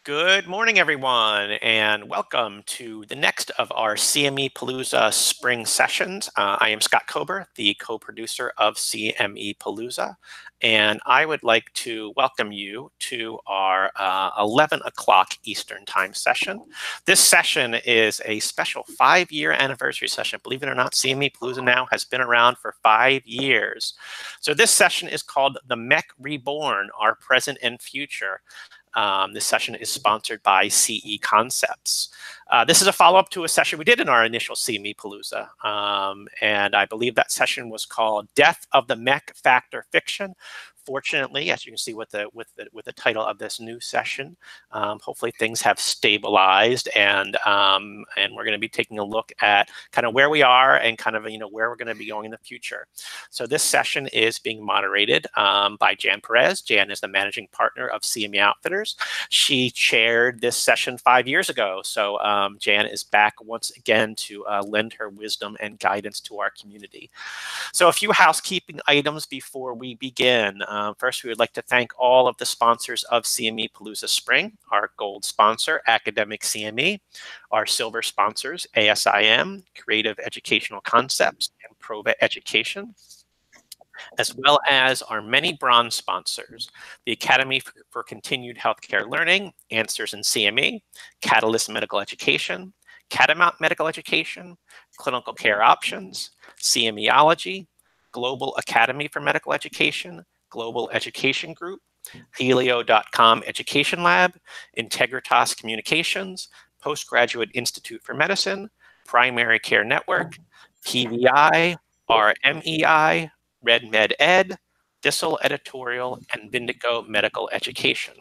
Good morning, everyone, and welcome to the next of our CME Palooza spring sessions. I am Scott Kober, the co-producer of CME Palooza, and I would like to welcome you to our 11 o'clock Eastern Time session. This session is a special 5-year anniversary session. Believe it or not, CME Palooza now has been around for 5 years. So this session is called the MECC Reborn, Our Present and Future. This session is sponsored by CE Concepts. This is a follow-up to a session we did in our initial CME Palooza, and I believe that session was called "Death of the MECC Factor Fiction." Fortunately, as you can see with the title of this new session, hopefully things have stabilized, and we're going to be taking a look at kind of where we are and kind of where we're going to be going in the future. So this session is being moderated by Jan Perez. Jan is the managing partner of CME Outfitters. She chaired this session 5 years ago, so Jan is back once again to lend her wisdom and guidance to our community. So a few housekeeping items before we begin. First, we would like to thank all of the sponsors of CME Palooza Spring, our gold sponsor, Academic CME, our silver sponsors, ASIM, Creative Educational Concepts, and Prova Education, as well as our many bronze sponsors, the Academy for Continued Healthcare Learning, Answers in CME, Catalyst Medical Education, Catamount Medical Education, Clinical Care Options, CMEology, Global Academy for Medical Education, Global Education Group, Helio.com Education Lab, Integritas Communications, Postgraduate Institute for Medicine, Primary Care Network, PVI, RMEI, Red Med Ed, Thistle Editorial, and Vindico Medical Education.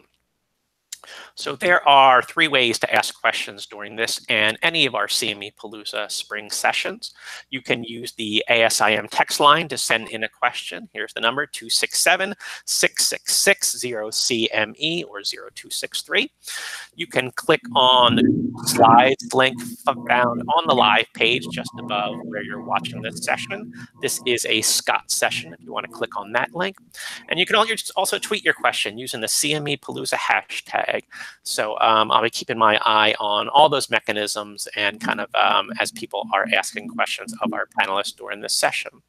So there are 3 ways to ask questions during this and any of our CME Palooza spring sessions. You can use the ASIM text line to send in a question. Here's the number, 267-666-0CME or 0263. You can click on the slides link found on the live page just above where you're watching this session. This is a Scott session if you want to click on that link. And you can also tweet your question using the CME Palooza hashtag. So I'll be keeping my eye on all those mechanisms and kind of as people are asking questions of our panelists during this session.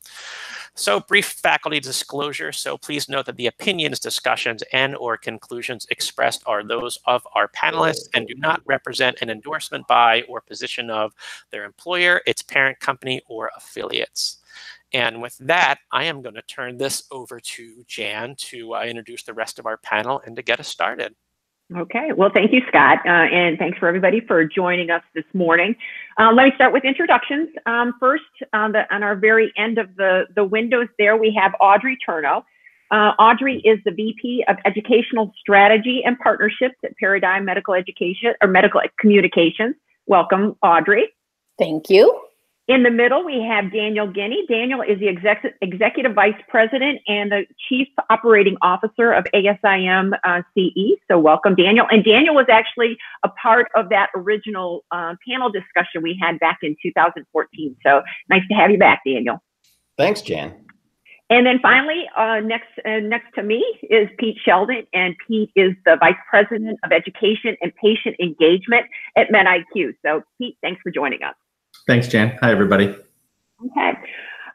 So brief faculty disclosure. So please note that the opinions, discussions, and/or conclusions expressed are those of our panelists and do not represent an endorsement by or position of their employer, its parent company, or affiliates. And with that, I am going to turn this over to Jan to introduce the rest of our panel and to get us started. Okay, well, thank you, Scott, and thanks for everybody for joining us this morning. Let me start with introductions. First, on our very end of the windows there, we have Audrey Turno. Audrey is the VP of Educational Strategy and Partnerships at Paradigm Medical Education or Medical Communications. Welcome, Audrey. Thank you. In the middle, we have Daniel Guinea. Daniel is the Executive Vice President and the Chief Operating Officer of ASIM CE. So welcome, Daniel. And Daniel was actually a part of that original panel discussion we had back in 2014. So nice to have you back, Daniel. Thanks, Jan. And then finally, next to me is Pete Sheldon, and Pete is the Vice President of Education and Patient Engagement at MEDIQ. So Pete, thanks for joining us. Thanks, Jan. Hi, everybody. Okay.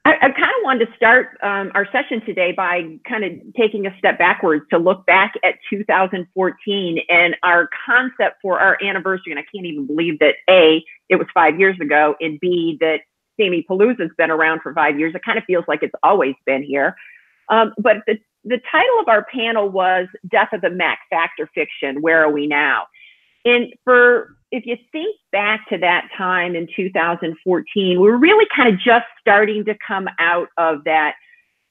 I kind of wanted to start our session today by kind of taking a step backwards to look back at 2014 and our concept for our anniversary. And I can't even believe that A, it was 5 years ago, and B, that CME Palooza's been around for 5 years. It kind of feels like it's always been here. But the title of our panel was Death of the MECC, Fact or Fiction, Where Are We Now? And if you think back to that time in 2014, we were really kind of just starting to come out of that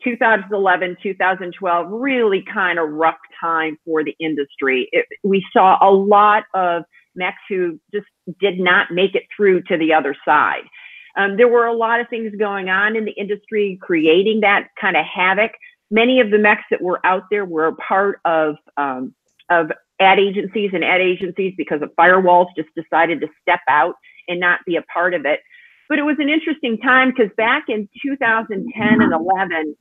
2011, 2012, really kind of rough time for the industry. We saw a lot of MECCs who just did not make it through to the other side. There were a lot of things going on in the industry, creating that kind of havoc. Many of the MECCs that were out there were a part of ad agencies, because of firewalls, just decided to step out and not be a part of it. But it was an interesting time because back in 2010 and 11,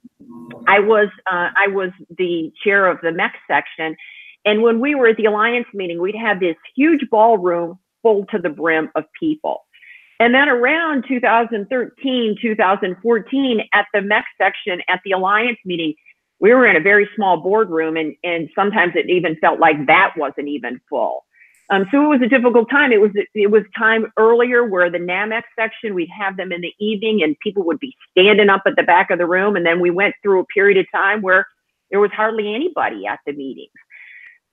I was the chair of the MECC section, And when we were at the Alliance meeting, we'd have this huge ballroom full to the brim of people. And then around 2013, 2014, at the MECC section at the Alliance meeting, we were in a very small boardroom, and sometimes it even felt like that wasn't even full. So it was a difficult time. It was time earlier where the NAMEC section, we'd have them in the evening and people would be standing up at the back of the room. And then we went through a period of time where there was hardly anybody at the meetings.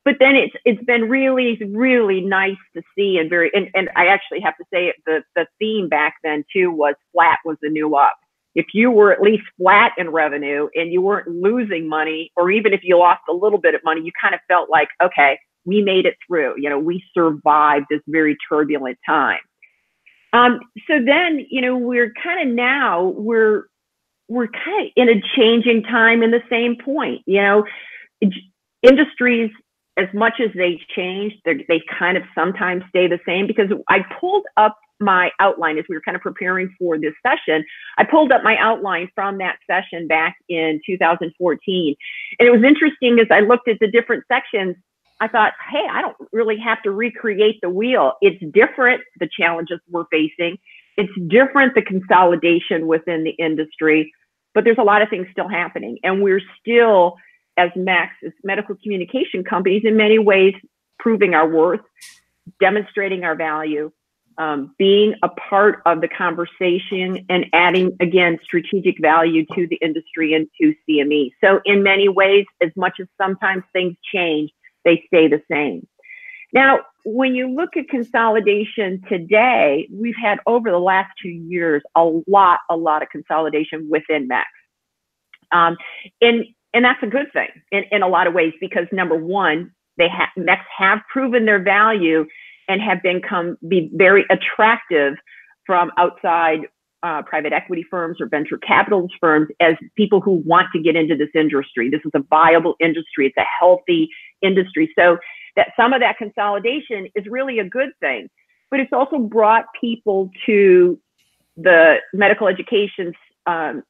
But then it's been really, really nice to see, and I actually have to say the theme back then too was flat was the new up. If you were at least flat in revenue and you weren't losing money, or even if you lost a little bit of money, you kind of felt like, okay, we made it through. You know, we survived this very turbulent time. So then, you know, we're kind of in a changing time in the same point. You know, industries, as much as they change, they kind of sometimes stay the same, because I pulled up my outline as we were kind of preparing for this session. I pulled up my outline from that session back in 2014. And it was interesting as I looked at the different sections, I thought, hey, I don't really have to recreate the wheel. It's different, the challenges we're facing. It's different, the consolidation within the industry, but there's a lot of things still happening. And we're still, as MECCs, as medical communication companies, in many ways, proving our worth, demonstrating our value, being a part of the conversation and adding, again, strategic value to the industry and to CME. So in many ways, as much as sometimes things change, they stay the same. Now, when you look at consolidation today, we've had over the last 2 years, a lot of consolidation within MECCs. And that's a good thing in a lot of ways, because number one, MECCs have proven their value and have be very attractive from outside private equity firms or venture capitalist firms as people who want to get into this industry. This is a viable industry. It's a healthy industry. So that some of that consolidation is really a good thing, but it's also brought people to the medical education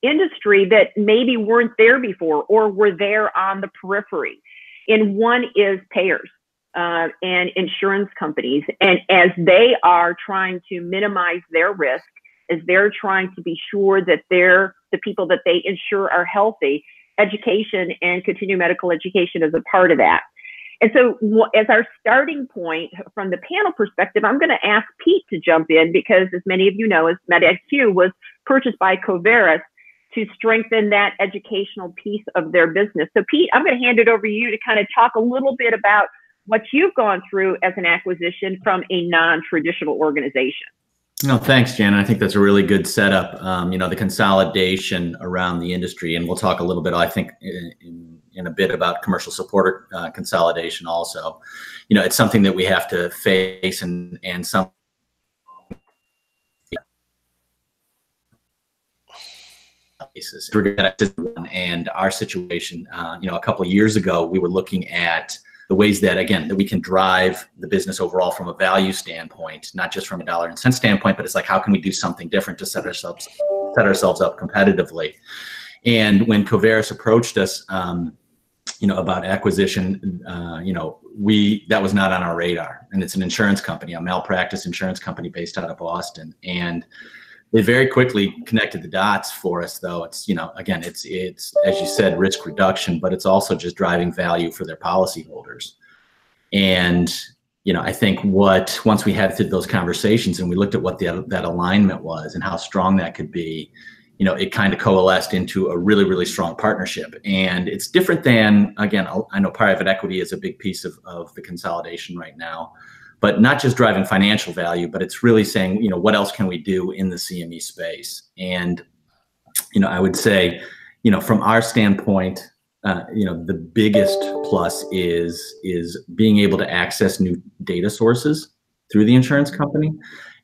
industry that maybe weren't there before or were there on the periphery. And one is payers and insurance companies. And as they are trying to minimize their risk, as they're trying to be sure that the people that they insure are healthy, education and continuing medical education is a part of that. And so as our starting point from the panel perspective, I'm going to ask Pete to jump in, because as many of you know, as MECC was purchased by Coveris to strengthen that educational piece of their business. So Pete, I'm going to hand it over to you to kind of talk a little bit about what you've gone through as an acquisition from a non-traditional organization. No, thanks, Jan. I think that's a really good setup. You know, the consolidation around the industry, and we'll talk a little bit, I think, in a bit about commercial supporter consolidation also. You know, it's something that we have to face, and some cases. And our situation, you know, a couple of years ago, we were looking at the ways that, again, that we can drive the business overall from a value standpoint, not just from a dollar and cent standpoint, but it's like, how can we do something different to set ourselves up competitively? And when Coveris approached us, you know, about acquisition, you know, that was not on our radar. And it's an insurance company, a malpractice insurance company based out of Boston. And they very quickly connected the dots for us, though. It's, you know, again, it's as you said, risk reduction, but it's also just driving value for their policyholders. And, you know, I think once we had those conversations and we looked at what that alignment was and how strong that could be, you know, it kind of coalesced into a really, really strong partnership. And it's different than, again, I know private equity is a big piece of the consolidation right now, but not just driving financial value, but it's really saying, you know, what else can we do in the CME space? And, you know, I would say, you know, from our standpoint, you know, the biggest plus is being able to access new data sources through the insurance company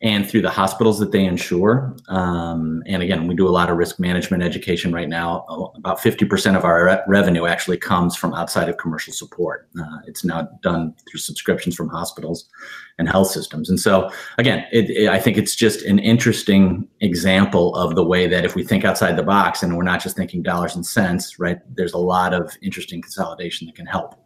and through the hospitals that they insure. And again, we do a lot of risk management education right now. About 50% of our revenue actually comes from outside of commercial support. It's now done through subscriptions from hospitals and health systems. And so again, I think it's just an interesting example of the way that if we think outside the box and we're not just thinking dollars and cents, right, there's a lot of interesting consolidation that can help.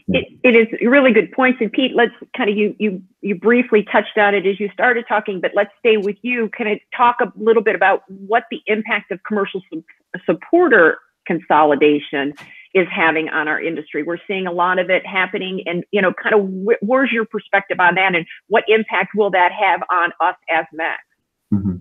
It is really good points. And Pete, let's kind of, you briefly touched on it as you started talking, but let's stay with you. Can I talk a little bit about what the impact of commercial supporter consolidation is having on our industry? We're seeing a lot of it happening, and kind of where's your perspective on that, and what impact will that have on us as MECC? Mm-hmm.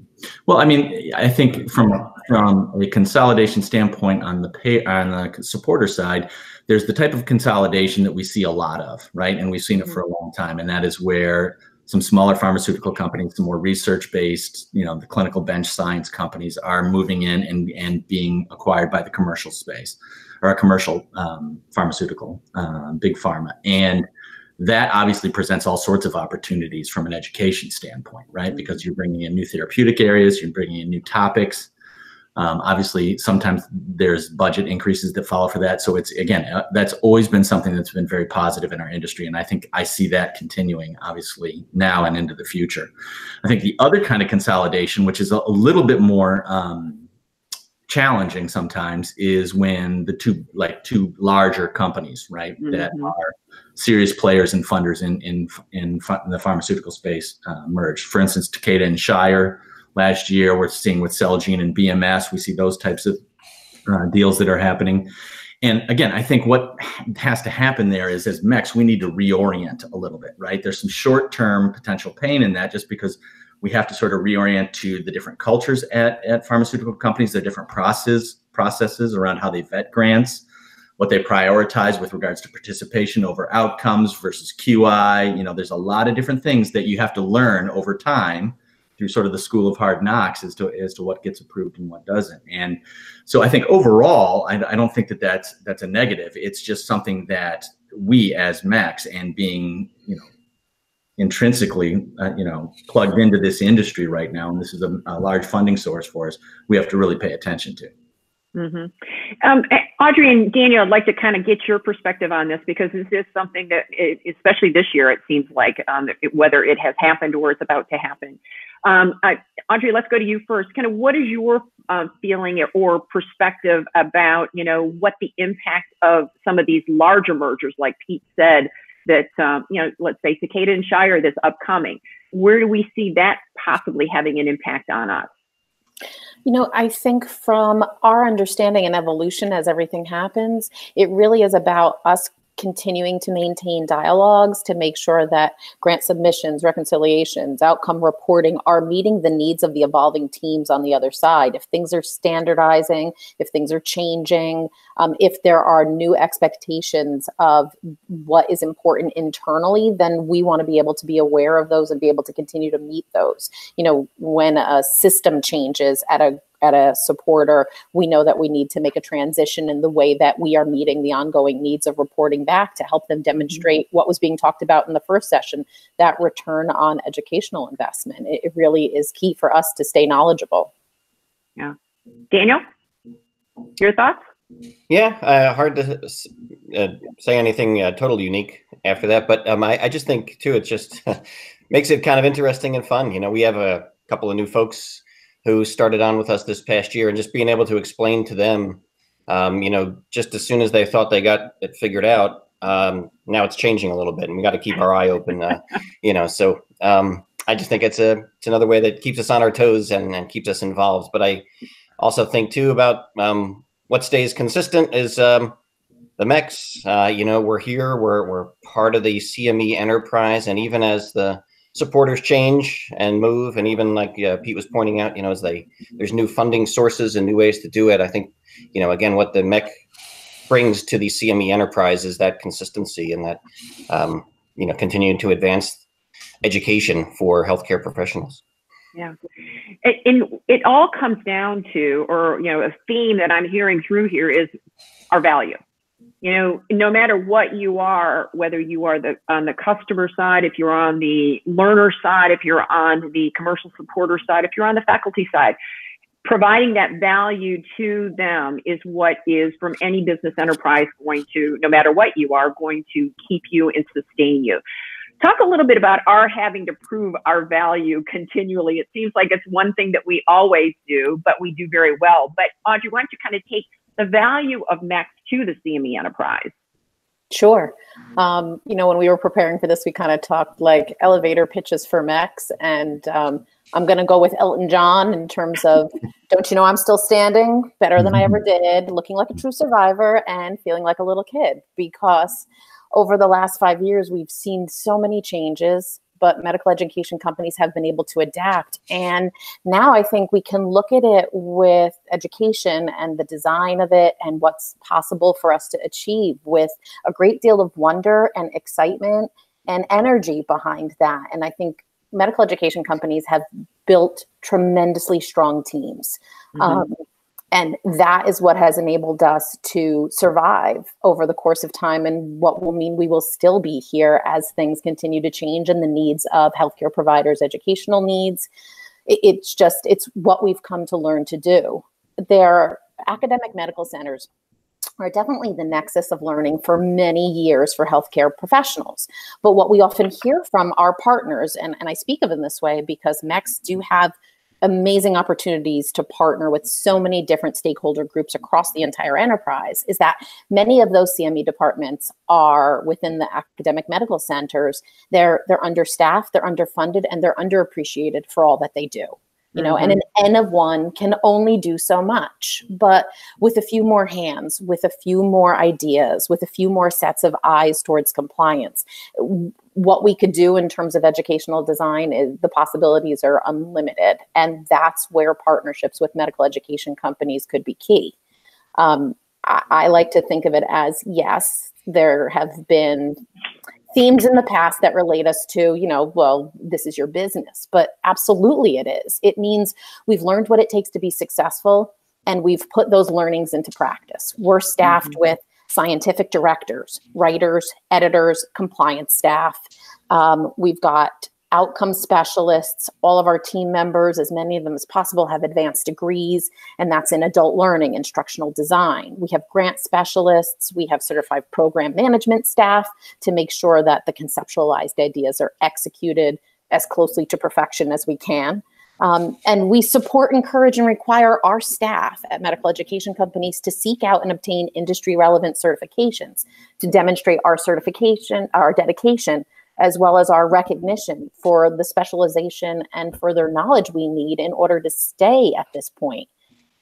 Well, I mean, I think from a consolidation standpoint on the supporter side, there's the type of consolidation that we see a lot of, right? And we've seen it for a long time, and that is where some smaller pharmaceutical companies, some more research-based, the clinical bench science companies are moving in and being acquired by the commercial space, or a commercial pharmaceutical, big pharma. And that obviously presents all sorts of opportunities from an education standpoint, right? Because you're bringing in new therapeutic areas, you're bringing in new topics. Obviously, sometimes there's budget increases that follow for that. So it's, again, that's always been something that's been very positive in our industry. And I think I see that continuing, obviously, now and into the future. I think the other kind of consolidation, which is a little bit more challenging sometimes, is when the two larger companies, right, that are serious players and funders in the pharmaceutical space merge. For instance, Takeda and Shire last year. We're seeing with Celgene and BMS, we see those types of deals that are happening. And again, I think what has to happen there is, as MECCs, we need to reorient a little bit, right? There's some short-term potential pain in that, just because we have to sort of reorient to the different cultures at pharmaceutical companies, their different processes around how they vet grants, what they prioritize with regards to participation over outcomes versus QI. There's a lot of different things that you have to learn over time through sort of the school of hard knocks as to what gets approved and what doesn't. And so I think overall, I don't think that's a negative. It's just something that we as MECCs, and being, intrinsically, plugged into this industry right now, and this is a large funding source for us, we have to really pay attention to. Audrey and Daniel, I'd like to kind of get your perspective on this, because this is something that, especially this year, it seems like, whether it has happened or it's about to happen. Audrey, let's go to you first. Kind of what is your feeling or perspective about, what the impact of some of these larger mergers, like Pete said, that, let's say Takeda and Shire that's upcoming, where do we see that possibly having an impact on us? I think from our understanding and evolution as everything happens, it really is about us continuing to maintain dialogues to make sure that grant submissions, reconciliations, outcome reporting are meeting the needs of the evolving teams on the other side. If things are standardizing, if things are changing, if there are new expectations of what is important internally, then we want to be able to be aware of those and be able to continue to meet those. When a system changes at a supporter, we know that we need to make a transition in the way that we are meeting the ongoing needs of reporting back to help them demonstrate what was being talked about in the first session, that return on educational investment. It really is key for us to stay knowledgeable. Yeah. Daniel, your thoughts? Yeah, hard to say anything totally unique after that, but I just think too, it just makes it kind of interesting and fun. We have a couple of new folks who started on with us this past year, and just being able to explain to them, just as soon as they thought they got it figured out, now it's changing a little bit, and we got to keep our eye open, So I just think it's another way that keeps us on our toes and keeps us involved. But I also think too about what stays consistent is the MECCs. We're here, we're part of the CME enterprise, and even as the supporters change and move, and even like Pete was pointing out, as there's new funding sources and new ways to do it. I think, again, what the MECC brings to the CME enterprise is that consistency and that, continuing to advance education for healthcare professionals. Yeah. And it all comes down to, or, a theme that I'm hearing through here is our value. No matter what you are, whether you are on the customer side, if you're on the learner side, if you're on the commercial supporter side, if you're on the faculty side, providing that value to them is what is, from any business enterprise, going to, no matter what you are, going to keep you and sustain you. Talk a little bit about our having to prove our value continually. It seems like it's one thing that we always do, but we do very well. But Audrey, why don't you kind of take the value of MECC to the CME enterprise? Sure. You know, when we were preparing for this, we kind of talked like elevator pitches for MECC, and I'm going to go with Elton John in terms of, don't you know I'm still standing, better than I ever did, looking like a true survivor and feeling like a little kid, because over the last 5 years, we've seen so many changes, but medical education companies have been able to adapt. And now I think we can look at it with education and the design of it and what's possible for us to achieve with a great deal of wonder and excitement and energy behind that. And I think medical education companies have built tremendously strong teams. And that is what has enabled us to survive over the course of time, and what will mean we will still be here as things continue to change and the needs of healthcare providers, educational needs. It's what we've come to learn to do. Their academic medical centers are definitely the nexus of learning for many years for healthcare professionals. But what we often hear from our partners, and I speak of them this way because MECs do have amazing opportunities to partner with so many different stakeholder groups across the entire enterprise, is that many of those CME departments are within the academic medical centers. They're understaffed, they're underfunded, and they're underappreciated for all that they do. You know, and an N of one can only do so much, but with a few more hands, with a few more ideas, with a few more sets of eyes towards compliance, what we could do in terms of educational design is the possibilities are unlimited. And that's where partnerships with medical education companies could be key. I like to think of it as, yes, there have been themes in the past that relate us to, you know, well, this is your business, but absolutely it is. It means we've learned what it takes to be successful, and we've put those learnings into practice. We're staffed with scientific directors, writers, editors, compliance staff. We've got outcome specialists. All of our team members, as many of them as possible, have advanced degrees, and that's in adult learning, instructional design. We have grant specialists. We have certified program management staff to make sure that the conceptualized ideas are executed as closely to perfection as we can. And we support, encourage, and require our staff at medical education companies to seek out and obtain industry relevant certifications to demonstrate our certification, our dedication, as well as our recognition for the specialization and further knowledge we need in order to stay at this point.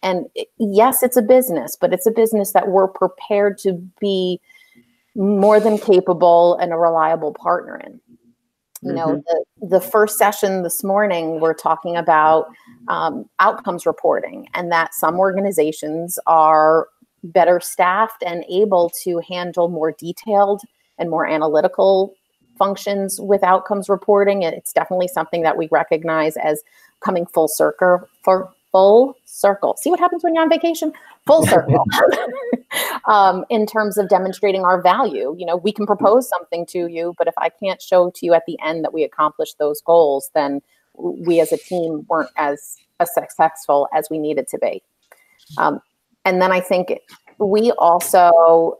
And yes, it's a business, but it's a business that we're prepared to be more than capable and a reliable partner in. You know, the first session this morning, we're talking about outcomes reporting, and that some organizations are better staffed and able to handle more detailed and more analytical functions with outcomes reporting. It's definitely something that we recognize as coming full circle. See what happens when you're on vacation? Full circle. In terms of demonstrating our value. You know, we can propose something to you, but if I can't show to you at the end that we accomplished those goals, then we as a team weren't as successful as we needed to be. And then I think we also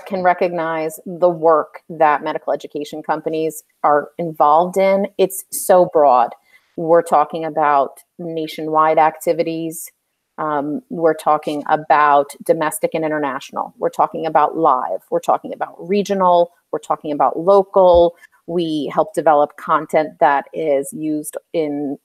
can recognize the work that medical education companies are involved in. It's so broad. We're talking about nationwide activities. We're talking about domestic and international. We're talking about live. We're talking about regional. We're talking about local. We help develop content that is used in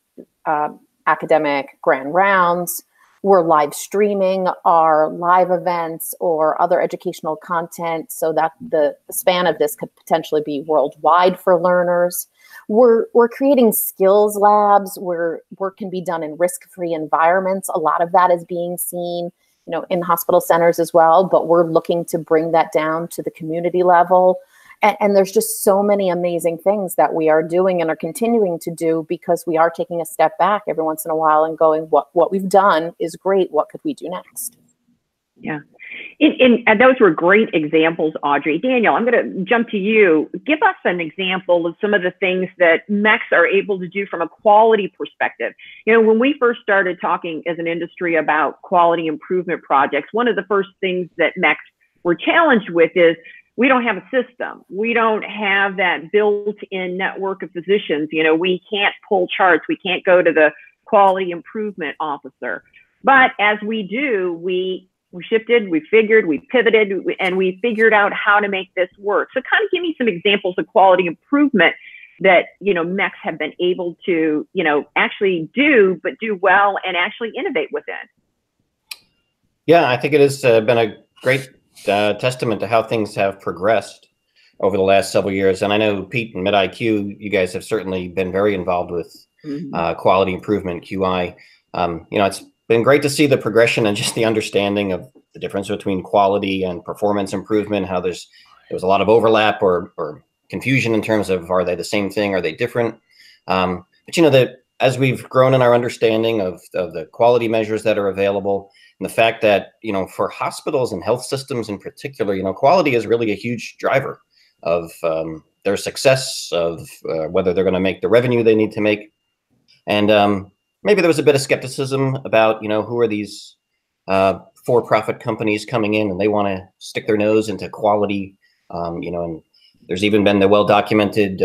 academic grand rounds. We're live streaming our live events or other educational content so that the span of this could potentially be worldwide for learners. We're creating skills labs where work can be done in risk-free environments. A lot of that is being seen, you know, in hospital centers as well, but we're looking to bring that down to the community level. And there's just so many amazing things that we are doing and are continuing to do because we are taking a step back every once in a while and going, what we've done is great. What could we do next? Yeah. And those were great examples, Audrey. Daniel, I'm going to jump to you. Give us an example of some of the things that MECs are able to do from a quality perspective. You know, when we first started talking as an industry about quality improvement projects, one of the first things that MECs were challenged with is we don't have a system. We don't have that built-in network of physicians. You know, we can't pull charts. We can't go to the quality improvement officer. But as we do, we We shifted, we figured, we pivoted, and we figured out how to make this work. So kind of give me some examples of quality improvement that, MECCs have been able to, actually do, but do well and actually innovate within. Yeah, I think it has been a great testament to how things have progressed over the last several years. And I know Pete and MidIQ, you guys have certainly been very involved with quality improvement, QI. It's been great to see the progression and just the understanding of the difference between quality and performance improvement, how there was a lot of overlap or confusion in terms of, are they the same thing? Are they different? But that as we've grown in our understanding of the quality measures that are available, and the fact that, for hospitals and health systems in particular, quality is really a huge driver of their success, of whether they're going to make the revenue they need to make. And maybe there was a bit of skepticism about, who are these for-profit companies coming in and they want to stick their nose into quality, and there's even been the well-documented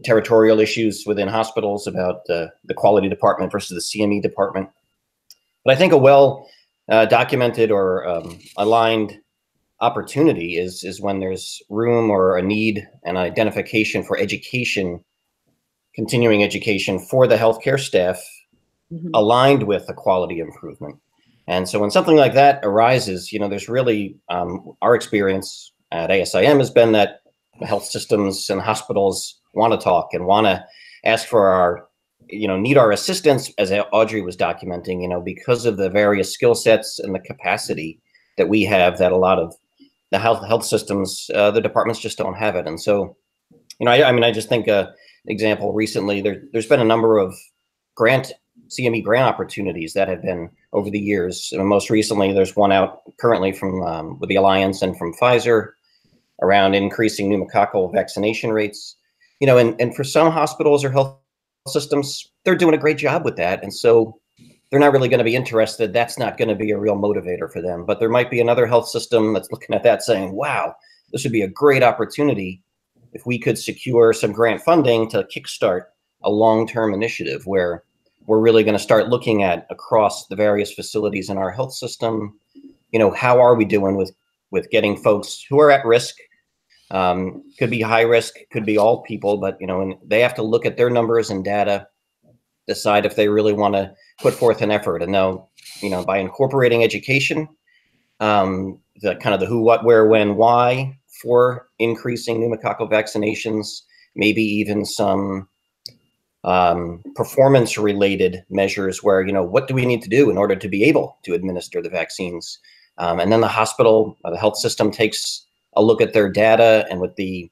territorial issues within hospitals about the quality department versus the CME department. But I think a well-documented or aligned opportunity is when there's room or a need and identification for education, continuing education for the healthcare staff aligned with the quality improvement. And so when something like that arises, there's really, our experience at ASIM has been that health systems and hospitals want to talk and want to ask for our, need our assistance, as Audrey was documenting, because of the various skill sets and the capacity that we have that a lot of the health systems, the departments just don't have it. And so, I just think example recently, there's been a number of CME grant opportunities that have been over the years. And most recently, there's one out currently from with the Alliance and from Pfizer around increasing pneumococcal vaccination rates. And for some hospitals or health systems, they're doing a great job with that. And so they're not really going to be interested. That's not going to be a real motivator for them. But there might be another health system that's looking at that saying, wow, this would be a great opportunity if we could secure some grant funding to kickstart a long-term initiative where we're really going to start looking at across the various facilities in our health system, how are we doing with getting folks who are at risk, could be high risk, could be all people, but, and they have to look at their numbers and data, decide if they really want to put forth an effort. And now, by incorporating education, the kind of the who, what, where, when, why for increasing pneumococcal vaccinations, maybe even some performance related measures where, what do we need to do in order to be able to administer the vaccines? And then the hospital, the health system takes a look at their data, and with the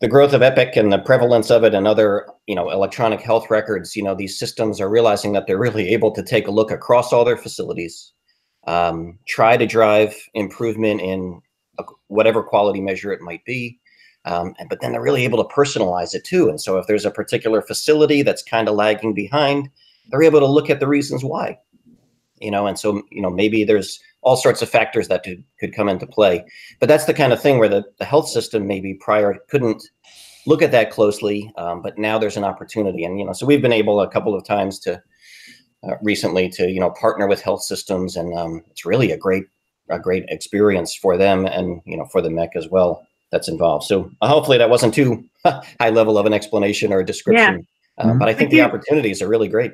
growth of EPIC and the prevalence of it and other, electronic health records, these systems are realizing that they're really able to take a look across all their facilities, try to drive improvement in whatever quality measure it might be. But then they're really able to personalize it too. And so if there's a particular facility that's kind of lagging behind, they're able to look at the reasons why, and so, maybe there's all sorts of factors that could come into play. But that's the kind of thing where the health system maybe prior couldn't look at that closely, but now there's an opportunity. And, so we've been able a couple of times to recently to, partner with health systems, and it's really a great experience for them and, for the MECC as well that's involved. So hopefully that wasn't too high level of an explanation or a description, but I think the opportunities are really great.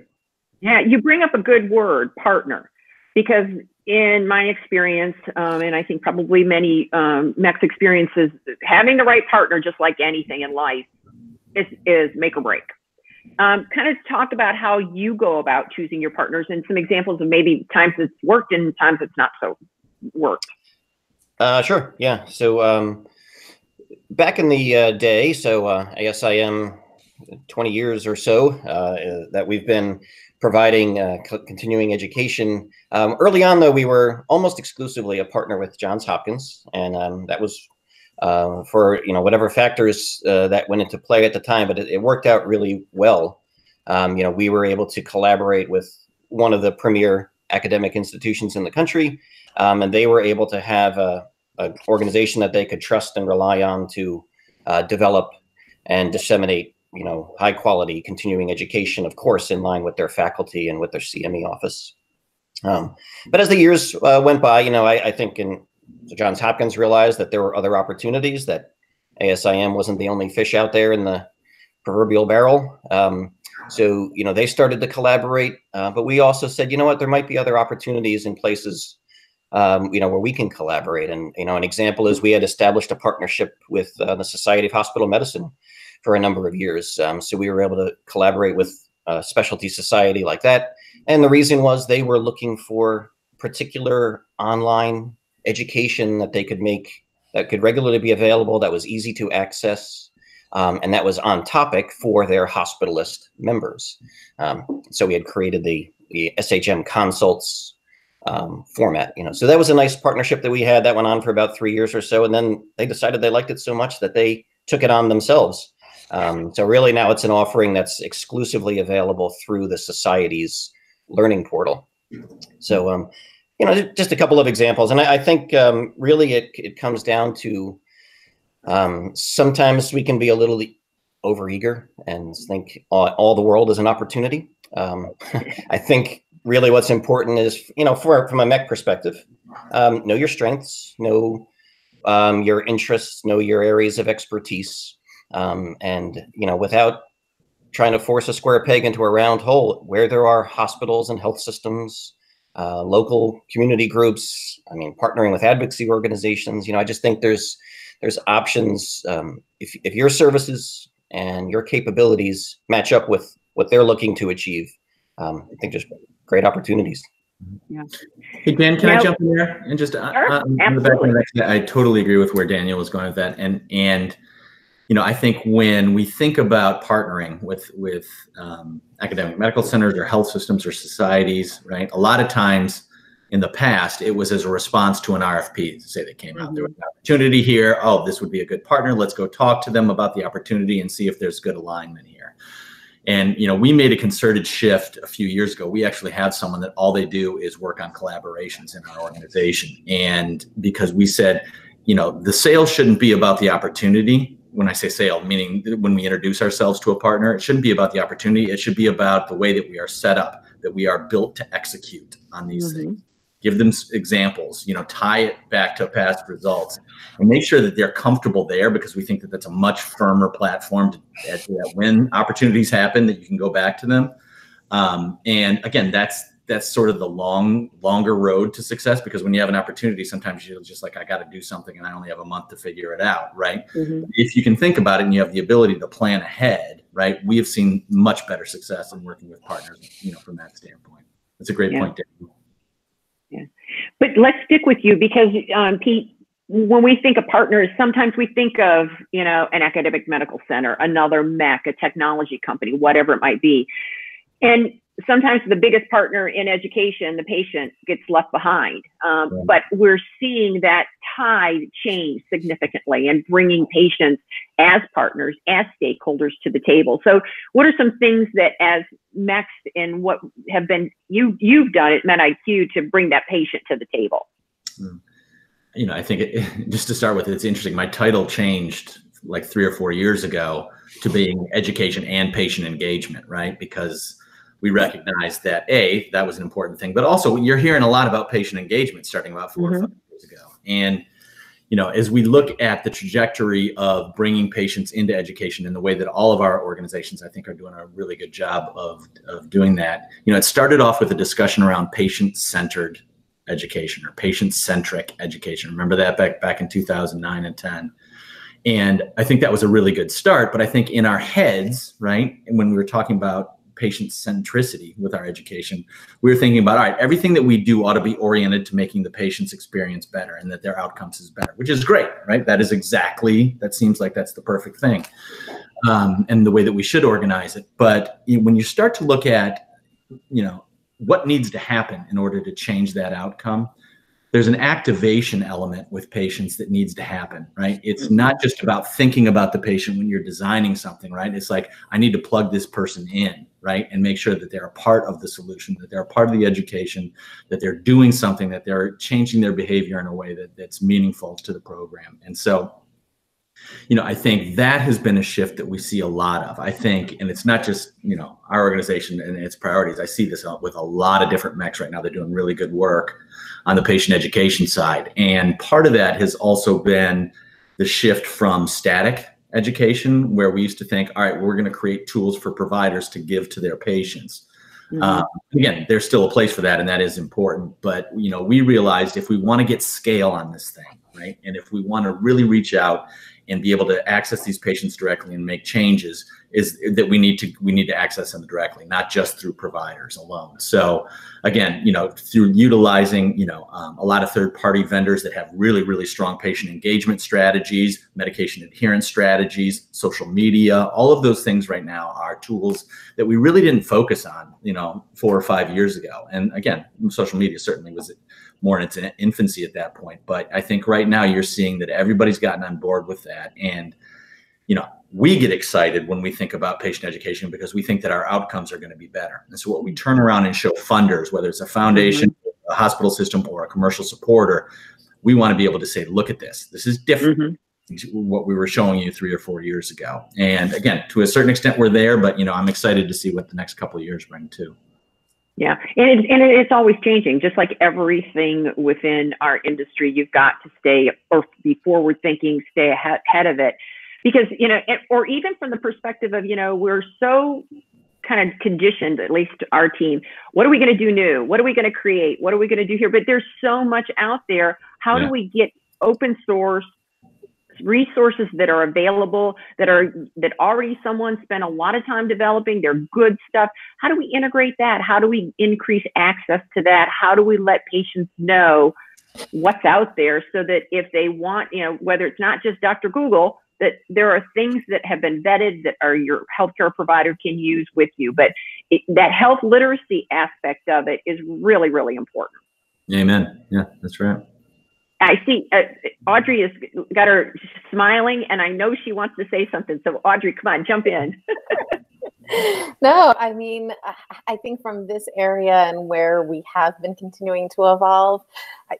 Yeah, you bring up a good word, partner, because in my experience, and I think probably many MECC experiences, having the right partner, just like anything in life, is make or break. Kind of talk about how you go about choosing your partners and some examples of maybe times it's worked and times it's not so worked. Sure, yeah. So back in the day, so ASIM, 20 years or so that we've been providing continuing education. Early on, though, we were almost exclusively a partner with Johns Hopkins, and that was for whatever factors that went into play at the time, but it worked out really well. We were able to collaborate with one of the premier academic institutions in the country, and they were able to have an organization that they could trust and rely on to develop and disseminate high quality continuing education, of course, in line with their faculty and with their CME office. But as the years went by, I think Johns Hopkins realized that there were other opportunities, that ASIM wasn't the only fish out there in the proverbial barrel. So, they started to collaborate, but we also said, there might be other opportunities in places, where we can collaborate. And, an example is we had established a partnership with the Society of Hospital Medicine for a number of years. So we were able to collaborate with a specialty society like that. And the reason was they were looking for particular online education that they could make, that could regularly be available, that was easy to access, and that was on topic for their hospitalist members. So we had created the SHM consults format, so that was a nice partnership that we had. That went on for about 3 years or so. And then they decided they liked it so much that they took it on themselves. So really now it's an offering that's exclusively available through the Society's learning portal. So, just a couple of examples. And I think really it comes down to sometimes we can be a little overeager and think all the world is an opportunity. I think really what's important is, from a MECC perspective, know your strengths, know your interests, know your areas of expertise. And, without trying to force a square peg into a round hole, where there are hospitals and health systems, local community groups, partnering with advocacy organizations, I just think there's options. If your services and your capabilities match up with what they're looking to achieve, I think there's great opportunities. Yeah. Hey, Dan, can I jump in there and just sure, I totally agree with where Daniel was going with that. And I think when we think about partnering with academic medical centers or health systems or societies, right? A lot of times in the past, it was as a response to an RFP. Say they came out, there was an opportunity here. Oh, this would be a good partner. Let's go talk to them about the opportunity and see if there's good alignment here. And, we made a concerted shift a few years ago. We actually have someone that all they do is work on collaborations in our organization. And because we said, the sale shouldn't be about the opportunity. When I say sale, meaning when we introduce ourselves to a partner, it shouldn't be about the opportunity. It should be about the way that we are set up, that we are built to execute on these things. Give them examples, tie it back to past results, and make sure that they're comfortable there, because we think that that's a much firmer platform that when opportunities happen, that you can go back to them. And again, that's sort of the longer road to success, because when you have an opportunity, sometimes you're just like, I got to do something and I only have a month to figure it out, right? If you can think about it and you have the ability to plan ahead, right? We have seen much better success in working with partners, from that standpoint. That's a great point, Dave. Yeah, but let's stick with you, because Pete, when we think of partners, sometimes we think of, an academic medical center, another MECC, a technology company, whatever it might be. And sometimes the biggest partner in education, the patient, gets left behind. But we're seeing that tide change significantly and bringing patients as partners, as stakeholders to the table. So what are some things that as MECCs and what have been you've done at MedIQ to bring that patient to the table? I think just to start with, it's interesting. My title changed like 3 or 4 years ago to being education and patient engagement, right? Because we recognized that that was an important thing, but also you're hearing a lot about patient engagement starting about 4 or 5 years ago. And, as we look at the trajectory of bringing patients into education in the way that all of our organizations, I think, are doing a really good job of doing that. It started off with a discussion around patient-centered education or patient-centric education. Remember that back in 2009 and 10. And I think that was a really good start, but I think in our heads, right, when we were talking about patient centricity with our education, we were thinking about, all right, everything that we do ought to be oriented to making the patient's experience better and that their outcomes is better, which is great, right? That seems like that's the perfect thing, and the way that we should organize it. But when you start to look at, what needs to happen in order to change that outcome, there's an activation element with patients that needs to happen, right? It's not just about thinking about the patient when you're designing something, right? It's like, I need to plug this person in, right? And make sure that they're a part of the solution, that they're a part of the education, that they're doing something, that they're changing their behavior in a way that's meaningful to the program. And so, I think that has been a shift that we see a lot of. I think, and it's not just, our organization and its priorities. I see this with a lot of different MECs right now. They're doing really good work on the patient education side. And part of that has also been the shift from static education, where we used to think, all right, we're going to create tools for providers to give to their patients. Again, there's still a place for that, and that is important. But, we realized if we want to get scale on this thing, right, and if we want to really reach out and be able to access these patients directly and make changes, is that we need to access them directly, not just through providers alone. So again, through utilizing, a lot of third-party vendors that have really, really strong patient engagement strategies, medication adherence strategies, social media, all of those things right now are tools that we really didn't focus on, 4 or 5 years ago. And again, social media certainly was more in its infancy at that point. But I think right now you're seeing that everybody's gotten on board with that. And, we get excited when we think about patient education because we think that our outcomes are going to be better. And so what we turn around and show funders, whether it's a foundation, a hospital system, or a commercial supporter, we want to be able to say, look at this. This is different. What we were showing you 3 or 4 years ago. And again, to a certain extent, we're there, but I'm excited to see what the next couple of years bring too. Yeah, and it's always changing. Just like everything within our industry, you've got to stay or be forward thinking, stay ahead of it. Because, or even from the perspective of, we're so kind of conditioned, at least our team, what are we going to do new? What are we going to create? What are we going to do here? But there's so much out there. How do we get open source resources that are available, that already someone spent a lot of time developing? They're good stuff. How do we integrate that? How do we increase access to that? How do we let patients know what's out there so that if they want, whether it's not just Dr. Google, that there are things that have been vetted that your healthcare provider can use with you. But that health literacy aspect of it is really, really important. Amen. Yeah, that's right. I see Audrey has got her smiling, and I know she wants to say something. So Audrey, come on, jump in. No, I mean, I think from this area and where we have been continuing to evolve,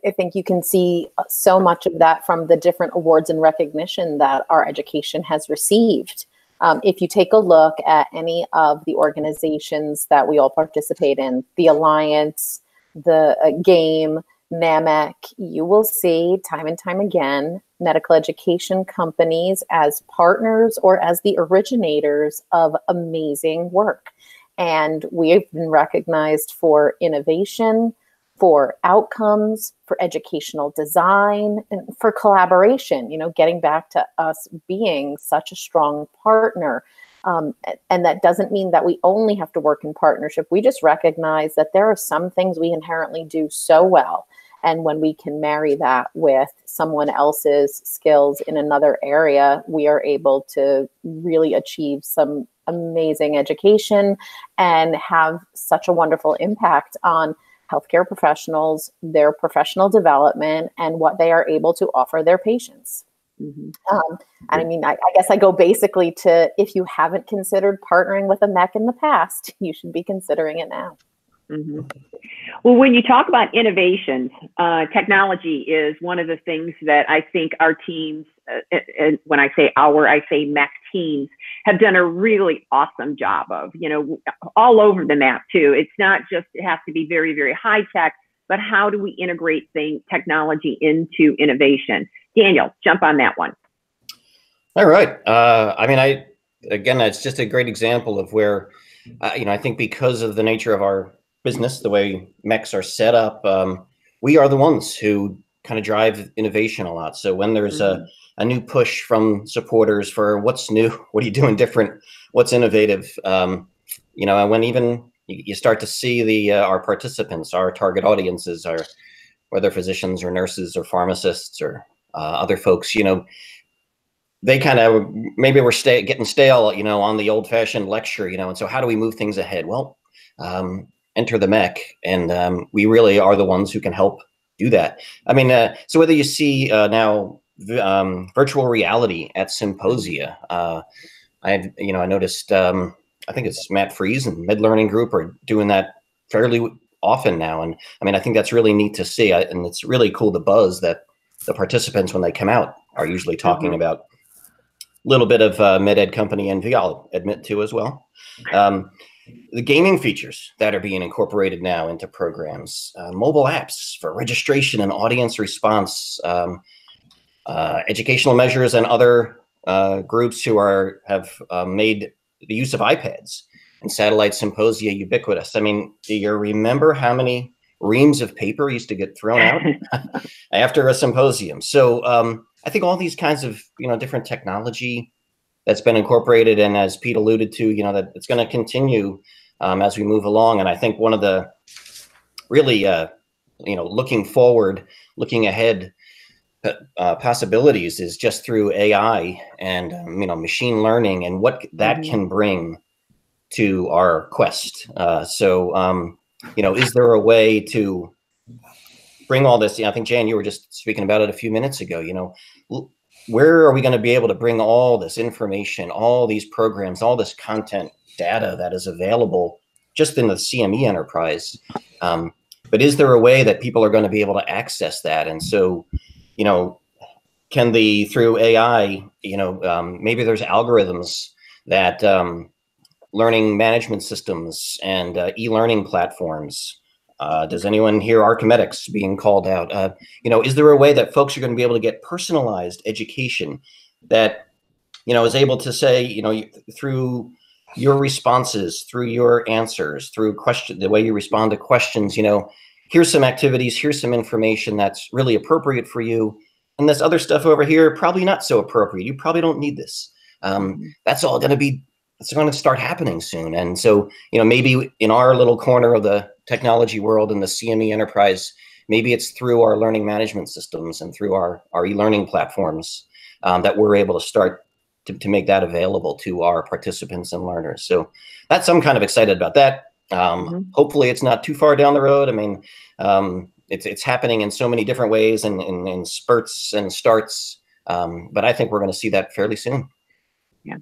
I think you can see so much of that from the different awards and recognition that our education has received. If you take a look at any of the organizations that we all participate in, the Alliance, the GAME, MECC, you will see time and time again medical education companies as partners or as the originators of amazing work. And we've been recognized for innovation, for outcomes, for educational design, and for collaboration, getting back to us being such a strong partner. And that doesn't mean that we only have to work in partnership. We just recognize that there are some things we inherently do so well. And when we can marry that with someone else's skills in another area, we are able to really achieve some amazing education and have such a wonderful impact on healthcare professionals, their professional development, and what they are able to offer their patients. And I mean, I guess I go basically to, if you haven't considered partnering with a MECC in the past, you should be considering it now. Well, when you talk about innovations, technology is one of the things that I think our teams, and when I say I say MECC teams, have done a really awesome job of, all over the map too. It's not just, it has to be very, very high tech, but how do we integrate technology into innovation? Daniel, jump on that one. All right. I mean, again, it's just a great example of where, I think because of the nature of our business, the way MECs are set up, we are the ones who kind of drive innovation a lot. So when there's a new push from supporters for what's new, what are you doing different, what's innovative, and when even you start to see our participants, our target audiences, whether physicians or nurses or pharmacists or other folks, they kind of maybe we're getting stale, on the old-fashioned lecture, and so how do we move things ahead? Well, enter the MECC, and we really are the ones who can help do that. I mean, so whether you see now virtual reality at symposia, I noticed, I think it's Matt Freeze and Mid Learning Group are doing that fairly often now, and I mean, I think that's really neat to see, and it's really cool, the buzz that the participants, when they come out, are usually talking about little bit of med ed company envy, I'll admit to as well. The gaming features that are being incorporated now into programs, mobile apps for registration and audience response, educational measures and other groups who have made the use of iPads and satellite symposia ubiquitous. I mean, do you remember how many reams of paper used to get thrown out after a symposium? So I think all these kinds of, different technology that's been incorporated, and as Pete alluded to, that it's going to continue as we move along. And I think one of the really, looking forward, looking ahead possibilities is just through AI and, machine learning and what that can bring to our quest. Is there a way to bring all this? I think, Jan, you were just speaking about it a few minutes ago. Where are we going to be able to bring all this information, all these programs, all this content data that is available just in the CME enterprise? But is there a way that people are going to be able to access that? And so, can through AI, maybe there's algorithms that learning management systems and e-learning platforms. Does anyone hear Archimedics being called out? Is there a way that folks are going to be able to get personalized education that, is able to say, through your responses, through your answers, through the way you respond to questions, here's some activities, here's some information that's really appropriate for you. And this other stuff over here, probably not so appropriate. You probably don't need this. That's all going to be, it's going to start happening soon. And so, maybe in our little corner of the technology world in the CME enterprise, maybe it's through our learning management systems and through our e-learning platforms that we're able to start to make that available to our participants and learners. So I'm kind of excited about that. Hopefully it's not too far down the road. I mean, it's happening in so many different ways and in spurts and starts. But I think we're going to see that fairly soon. Yeah.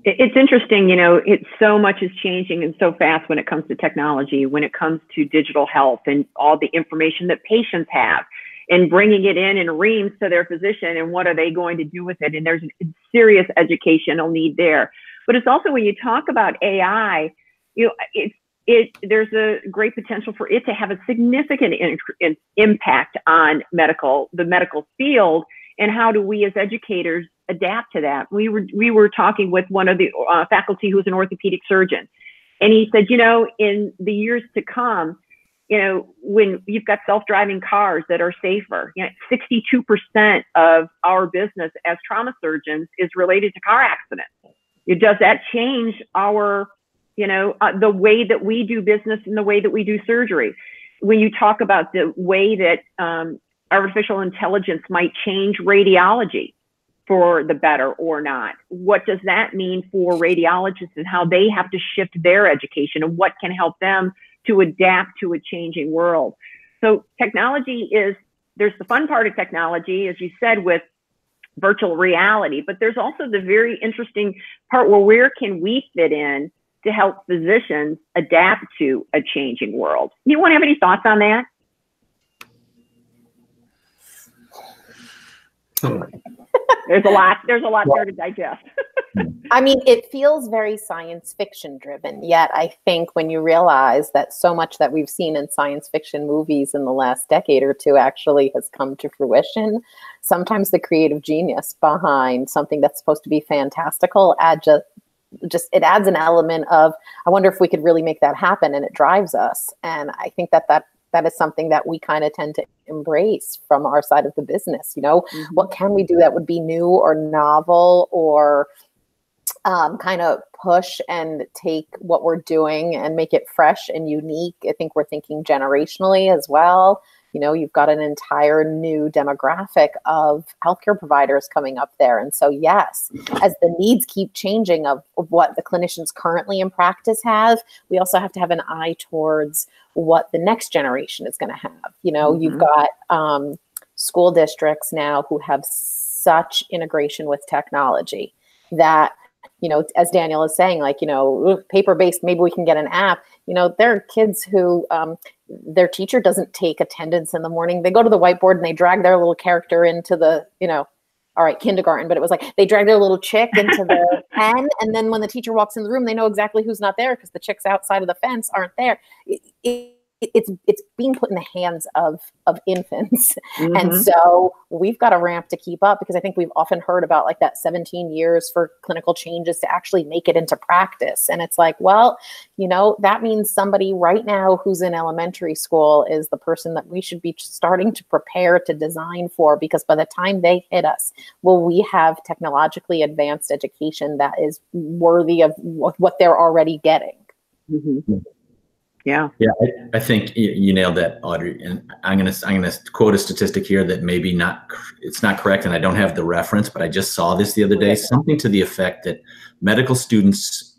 It's interesting, it's so much is changing and so fast when it comes to technology, when it comes to digital health and all the information that patients have, and bringing it in reams to their physician, and what are they going to do with it? And there's a serious educational need there. But it's also, when you talk about AI, there's a great potential for it to have a significant impact on the medical field. And how do we as educators adapt to that? We were talking with one of the faculty who's an orthopedic surgeon, and he said, in the years to come, when you've got self-driving cars that are safer, 62% of our business as trauma surgeons is related to car accidents. Does that change our, the way that we do business and the way that we do surgery? When you talk about the way that artificial intelligence might change radiology for the better or not, what does that mean for radiologists and how they have to shift their education, and what can help them to adapt to a changing world? So technology there's the fun part of technology, as you said, with virtual reality, but there's also the very interesting part where can we fit in to help physicians adapt to a changing world? Anyone have any thoughts on that? There's a lot there to digest. I mean, it feels very science fiction driven, yet I think when you realize that so much that we've seen in science fiction movies in the last decade or two actually has come to fruition, sometimes the creative genius behind something that's supposed to be fantastical it adds an element of, I wonder if we could really make that happen, and it drives us. And I think that is something that we kind of tend to embrace from our side of the business. What can we do that would be new or novel, or kind of push and take what we're doing and make it fresh and unique? I think we're thinking generationally as well. You've got an entire new demographic of healthcare providers coming up there. And so, yes, as the needs keep changing of what the clinicians currently in practice have, we also have to have an eye towards what the next generation is going to have. You've got school districts now who have such integration with technology that, as Daniel is saying, paper-based, maybe we can get an app. There are kids who their teacher doesn't take attendance in the morning. They go to the whiteboard and they drag their little character into the, all right, kindergarten, but it was like they drag their little chick into the pen, and then when the teacher walks in the room, they know exactly who's not there because the chicks outside of the fence aren't there. It's being put in the hands of infants. Mm-hmm. And so we've got a ramp to keep up, because I think we've often heard about like that 17 years for clinical changes to actually make it into practice. And it's like, well, you know, that means somebody right now who's in elementary school is the person that we should be starting to prepare to design for, because by the time they hit us, will we have technologically advanced education that is worthy of what they're already getting. Mm-hmm. Yeah. Yeah, I think you nailed that, Audrey. And I'm gonna quote a statistic here that maybe it's not correct, and I don't have the reference, but I just saw this the other day. Something to the effect that medical students,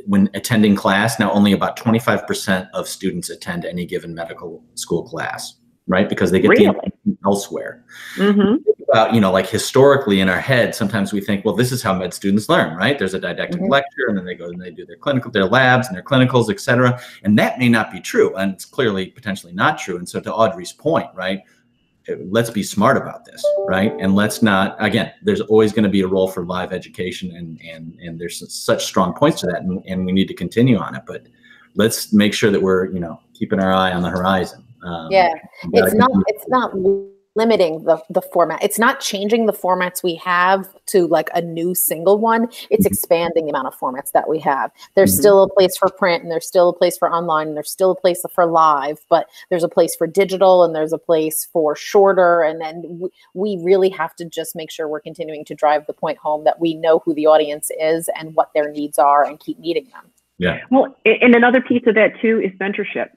when attending class, now only about 25% of students attend any given medical school class, right? Because they get the information elsewhere. Mm-hmm. About, you know, like historically in our head, sometimes we think, well, this is how med students learn, right? There's a didactic lecture, and then they go and they do their labs and their clinicals, et cetera. And that may not be true. And it's clearly potentially not true. And so to Audrey's point, right, let's be smart about this, right? And let's not, again, there's always going to be a role for live education, and there's such strong points to that, and we need to continue on it. But let's make sure that we're, you know, keeping our eye on the horizon. It's not limiting the format. It's not changing the formats we have to like a new single one. It's expanding the amount of formats that we have. There's still a place for print, and there's still a place for online, and there's still a place for live, but there's a place for digital, and there's a place for shorter. And then we really have to just make sure we're continuing to drive the point home that we know who the audience is and what their needs are, and keep meeting them. Yeah. Well, and another piece of that too is mentorship.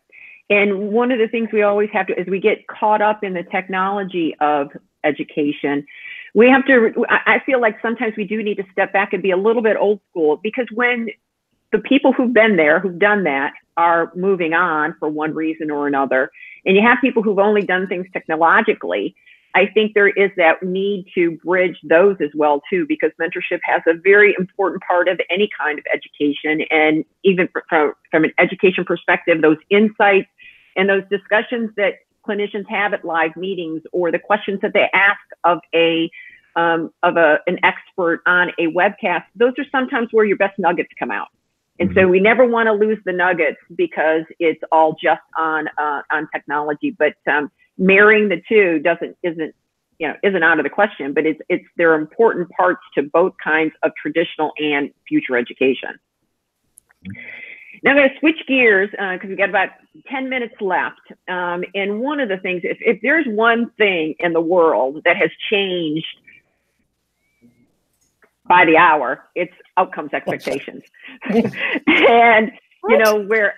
And one of the things we always have to, as we get caught up in the technology of education, we have to, I feel like sometimes we do need to step back and be a little bit old school, because when the people who've been there, who've done that, are moving on for one reason or another, and you have people who've only done things technologically, I think there is that need to bridge those as well too, because mentorship has a very important part of any kind of education. And even from an education perspective, those insights and those discussions that clinicians have at live meetings, or the questions that they ask of an expert on a webcast, those are sometimes where your best nuggets come out. And so we never want to lose the nuggets because it's all just on technology. But marrying the two isn't out of the question. But there are important parts to both kinds of traditional and future education. Now I'm going to switch gears because we've got about 10 minutes left. And one of the things, if there's one thing in the world that has changed by the hour, it's outcomes expectations. And, you know, where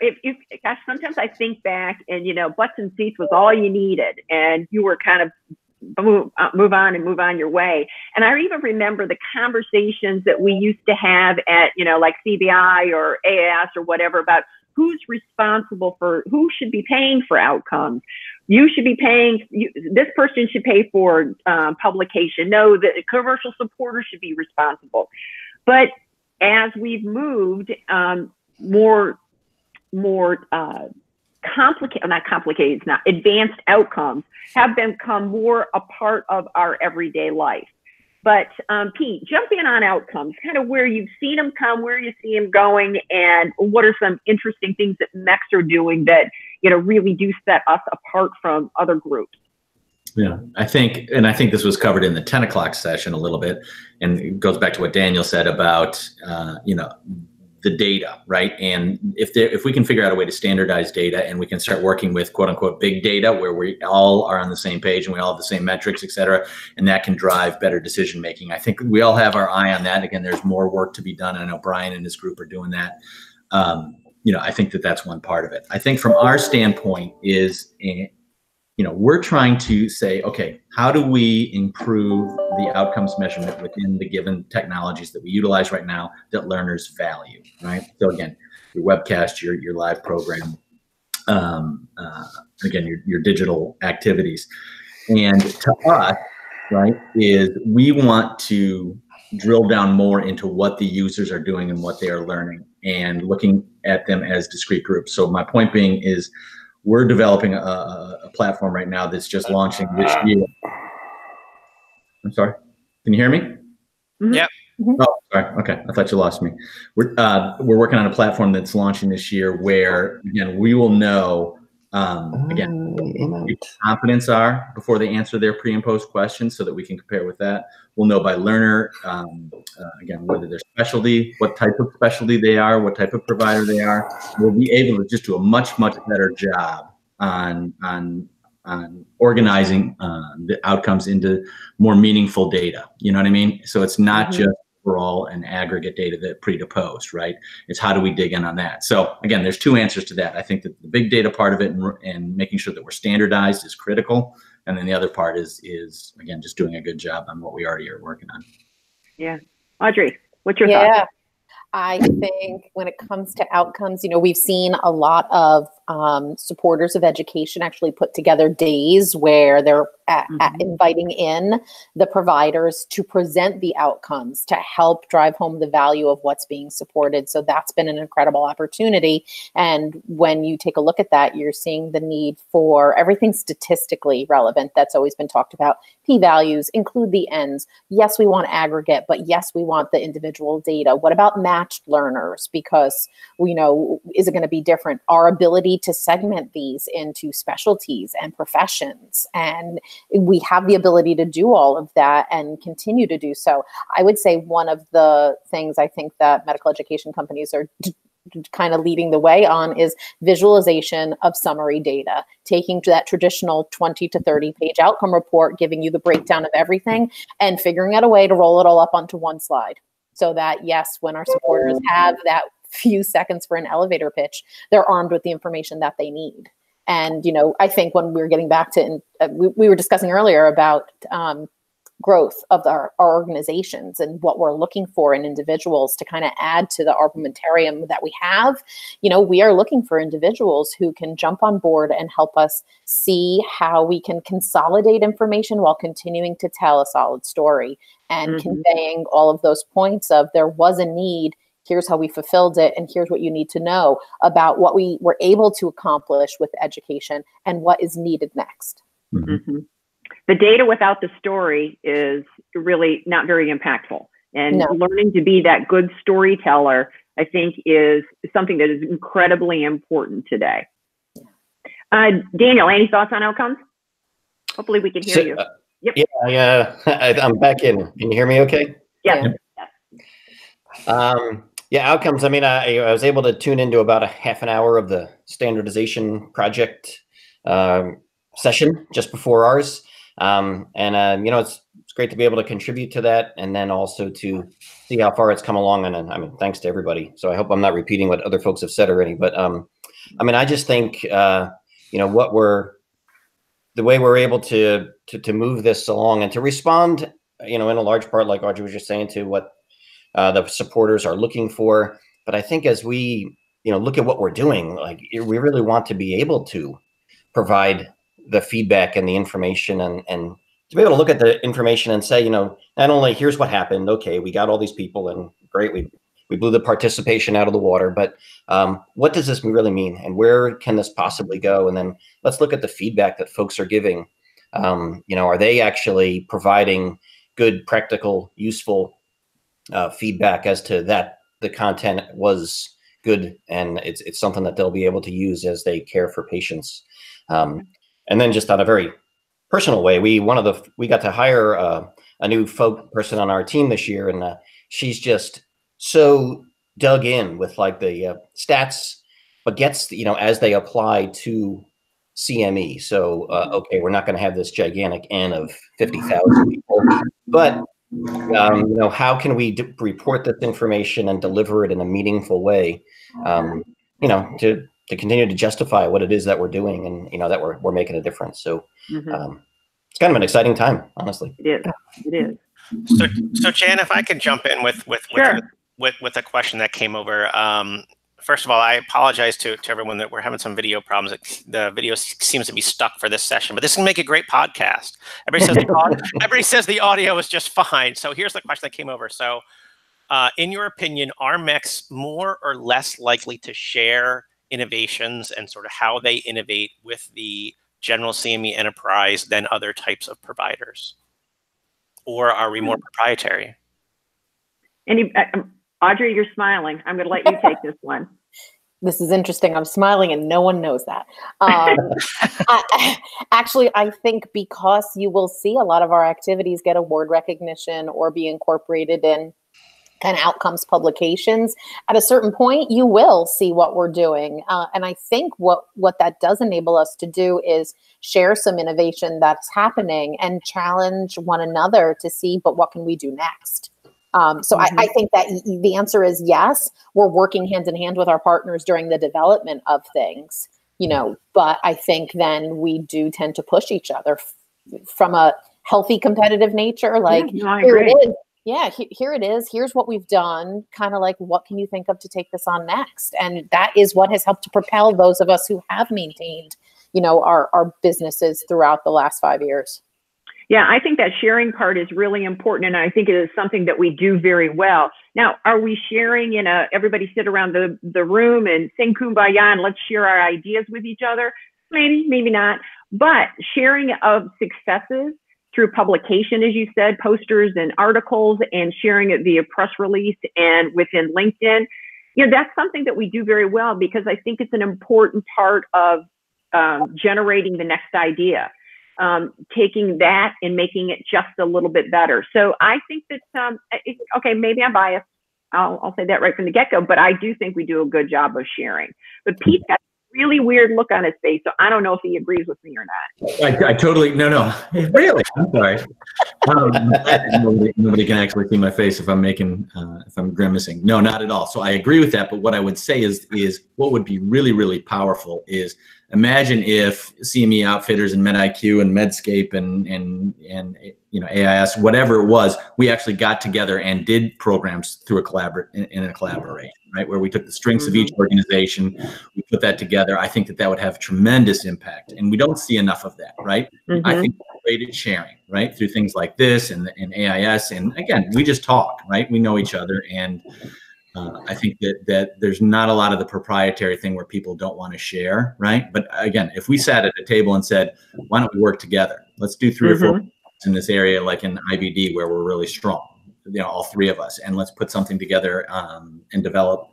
gosh, sometimes I think back and, you know, butts and seats was all you needed, and you were kind of move on your way. And I even remember the conversations that we used to have at, you know, like CBI or AAS or whatever, about who's responsible for, who should be paying for outcomes. You should be paying, this person should pay for publication. No, the commercial supporters should be responsible. But as we've moved, advanced outcomes have become more a part of our everyday life. But Pete, jump in on outcomes, kind of where you've seen them come, where you see them going, and what are some interesting things that MECCs are doing that, you know, really do set us apart from other groups. Yeah, I think this was covered in the 10 o'clock session a little bit, and it goes back to what Daniel said about, you know, the data, right? And if we can figure out a way to standardize data, and we can start working with quote unquote big data, where we all are on the same page and we all have the same metrics, et cetera, and that can drive better decision making. I think we all have our eye on that. Again, there's more work to be done. I know Brian and his group are doing that. You know, I think that's one part of it. I think from our standpoint is, you know, we're trying to say, okay, how do we improve the outcomes measurement within the given technologies that we utilize right now that learners value, right? So again, your webcast, your live program, again, your digital activities. And to us, right, is we want to drill down more into what the users are doing and what they are learning, and looking at them as discrete groups. So my point being is, we're developing a platform right now that's just launching this year. I'm sorry? Can you hear me? Mm-hmm. Yep. Oh, sorry. Okay, I thought you lost me. We're working on a platform that's launching this year where, again, we will know, again, what people's confidence are before they answer their pre and post questions so that we can compare with that. We'll know by learner, again, whether they're specialty, what type of specialty they are, what type of provider they are. We'll be able to just do a much, much better job on organizing the outcomes into more meaningful data. You know what I mean? So it's not just overall and aggregate data that pre to post, right? It's how do we dig in on that? So again, there's two answers to that. I think that the big data part of it and making sure that we're standardized is critical. And then the other part is again, just doing a good job on what we already are working on. Yeah. Audrey, what's your thought? I think when it comes to outcomes, we've seen a lot of supporters of education actually put together days where they're inviting in the providers to present the outcomes to help drive home the value of what's being supported. So that's been an incredible opportunity. And when you take a look at that, you're seeing the need for everything statistically relevant that's always been talked about. P-values, include the ends. Yes, we want aggregate, but yes, we want the individual data. What about matched learners? Because we know, is it going to be different? Our ability to segment these into specialties and professions, and we have the ability to do all of that and continue to do so. I would say one of the things I think that medical education companies are kind of leading the way on is visualization of summary data, taking that traditional 20 to 30 page outcome report, giving you the breakdown of everything and figuring out a way to roll it all up onto one slide. So that, yes, when our supporters have that few seconds for an elevator pitch, they're armed with the information that they need. And, I think when we're getting back to, we were discussing earlier about growth of our organizations and what we're looking for in individuals to kind of add to the armamentarium that we have. We are looking for individuals who can jump on board and help us see how we can consolidate information while continuing to tell a solid story and conveying all of those points of there was a need, here's how we fulfilled it, and here's what you need to know about what we were able to accomplish with education and what is needed next. The data without the story is really not very impactful. And learning to be that good storyteller, I think, is something that is incredibly important today. Daniel, any thoughts on outcomes? Hopefully we can hear you. Yep. Yeah, I'm back in. Can you hear me okay? Yeah. Yeah, outcomes. I mean, I was able to tune into about a half an hour of the standardization project session just before ours. It's great to be able to contribute to that, and then also to see how far it's come along. And I mean, thanks to everybody. So I hope I'm not repeating what other folks have said already. But I just think the way we're able to move this along and to respond, in a large part, like Audrey was just saying, to what the supporters are looking for. But I think as we look at what we're doing, we really want to be able to provide the feedback and the information and to be able to look at the information and say, not only here's what happened, okay, we got all these people and great, we blew the participation out of the water, but what does this really mean and where can this possibly go? And then let's look at the feedback that folks are giving. Are they actually providing good, practical, useful feedback as to that the content was good and it's something that they'll be able to use as they care for patients. And then just on a very personal way, we got to hire a new person on our team this year, and she's just so dug in with the stats, but gets as they apply to CME. So okay, we're not going to have this gigantic N of 50,000 people, but how can we report this information and deliver it in a meaningful way? To continue to justify what it is that we're doing and that we're making a difference. So it's kind of an exciting time, honestly. It is. So Jan, if I could jump in with a question that came over. First of all, I apologize to everyone that we're having some video problems. The video seems to be stuck for this session, but this can make a great podcast. Everybody says the audio is just fine. So here's the question that came over. So in your opinion, are MECs more or less likely to share innovations and sort of how they innovate with the general CME enterprise than other types of providers? or are we more proprietary? Audrey, you're smiling. I'm going to let you take this one. This is interesting. I'm smiling and no one knows that. Actually, I think because you will see a lot of our activities get award recognition or be incorporated in kind of outcomes publications, at a certain point, you will see what we're doing. And I think what that does enable us to do is share some innovation that's happening and challenge one another to see, but what can we do next? So I think that the answer is yes. We're working hand in hand with our partners during the development of things, but I think then we do tend to push each other from a healthy competitive nature. Like, here it is. Yeah, here it is. Here's what we've done. Kind of like, what can you think of to take this on next? And that is what has helped to propel those of us who have maintained, our businesses throughout the last 5 years. Yeah, I think that sharing part is really important, and I think it is something that we do very well. Now, are we sharing everybody sit around the room and sing Kumbaya and let's share our ideas with each other? Maybe, maybe not. But sharing of successes through publication, as you said, posters and articles, and sharing it via press release and within LinkedIn, that's something that we do very well, because I think it's an important part of generating the next idea. Taking that and making it just a little bit better. So I think that, okay, maybe I'm biased. I'll say that right from the get-go, but I do think we do a good job of sharing. But Pete's got a really weird look on his face, so I don't know if he agrees with me or not. I totally, no, really, I'm sorry. Nobody can actually see my face if I'm grimacing. No, not at all. So I agree with that, but what I would say is what would be really, really powerful is, imagine if CME Outfitters and MedIQ and Medscape and AIS, whatever it was, we actually got together and did programs through a collaboration, right? Where we took the strengths of each organization, we put that together. I think that would have tremendous impact, and we don't see enough of that, right? I think we're great at sharing, right? Through things like this and AIS, and again, we just talk, right? We know each other, and I think that there's not a lot of the proprietary thing where people don't want to share, right? But again, if we sat at a table and said, why don't we work together? Let's do 3 or 4 in this area, like in IBD, where we're really strong, all 3 of us, and let's put something together and develop.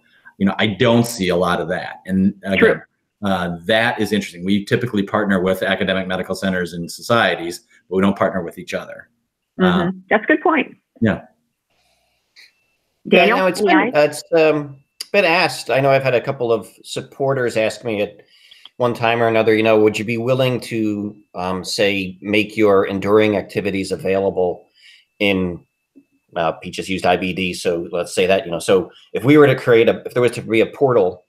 I don't see a lot of that. And again, that is interesting. We typically partner with academic medical centers and societies, but we don't partner with each other. That's a good point. Yeah. Daniel? Yeah, it's been asked. I know I've had a couple of supporters ask me at one time or another, would you be willing to, say, make your enduring activities available in, Pete just used IBD, so let's say that, so if we were to create if there was to be a portal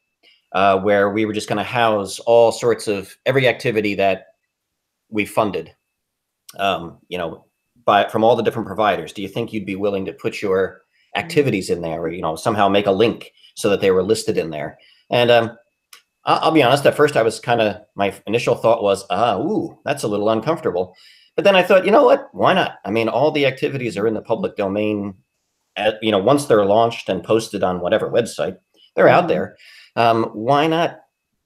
where we were just going to house all sorts of every activity that we funded, from all the different providers, do you think you'd be willing to put your activities in there, or somehow make a link so that they were listed in there? And I'll be honest, at first I was my initial thought was, that's a little uncomfortable. But then I thought, what, why not? I mean, all the activities are in the public domain. Once they're launched and posted on whatever website, they're out there. Why not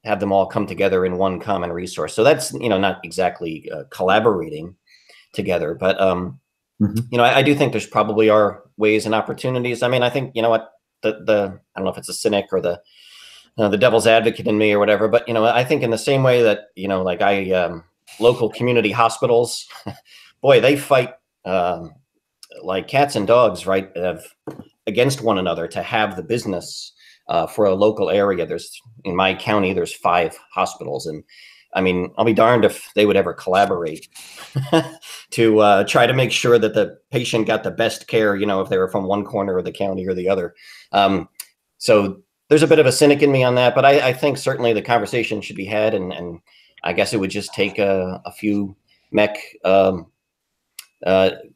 have them all come together in one common resource? So that's not exactly collaborating together, but I do think there's probably are ways and opportunities. I mean, I think, what, I don't know if it's a cynic or the devil's advocate in me or whatever, but, I think in the same way that, like local community hospitals, boy, they fight like cats and dogs, right, against one another to have the business for a local area. In my county, there's 5 hospitals, and I mean, I'll be darned if they would ever collaborate to try to make sure that the patient got the best care, if they were from one corner of the county or the other. So there's a bit of a cynic in me on that, but I think certainly the conversation should be had, and I guess it would just take a few MECC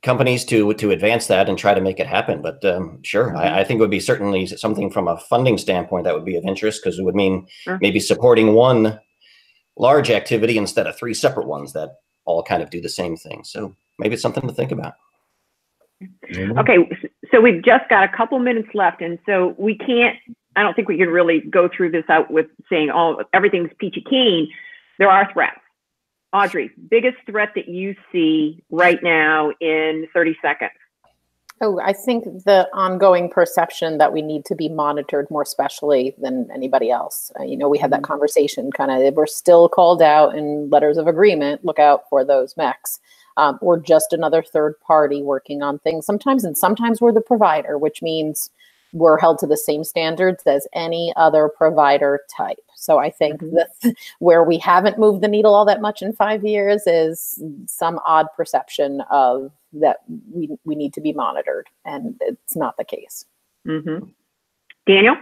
companies to advance that and try to make it happen. But sure, I think it would be certainly something from a funding standpoint that would be of interest, because it would mean maybe supporting one large activity instead of 3 separate ones that all kind of do the same thing. So maybe it's something to think about. Okay, so we've just got a couple minutes left, and so I don't think we can really go through this out with saying, everything's peachy keen. There are threats. Audrey, biggest threat that you see right now in 30 seconds? Oh, I think the ongoing perception that we need to be monitored more specially than anybody else. You know, we had that conversation kind of, we're still called out in letters of agreement, look out for those MECCs, or just another third party working on things sometimes. And sometimes we're the provider, which means we're held to the same standards as any other provider type. So I think that where we haven't moved the needle all that much in 5 years is some odd perception of that we need to be monitored, and it's not the case. Daniel?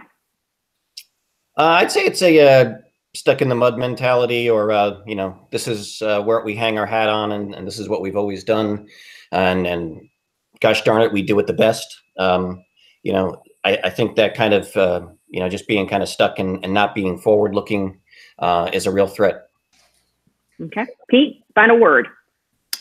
I'd say it's a stuck in the mud mentality, or you know, this is where we hang our hat on, and this is what we've always done, and gosh darn it, we do it the best. You know, I think that kind of you know, just being kind of stuck and not being forward looking is a real threat. Okay, Pete, final word.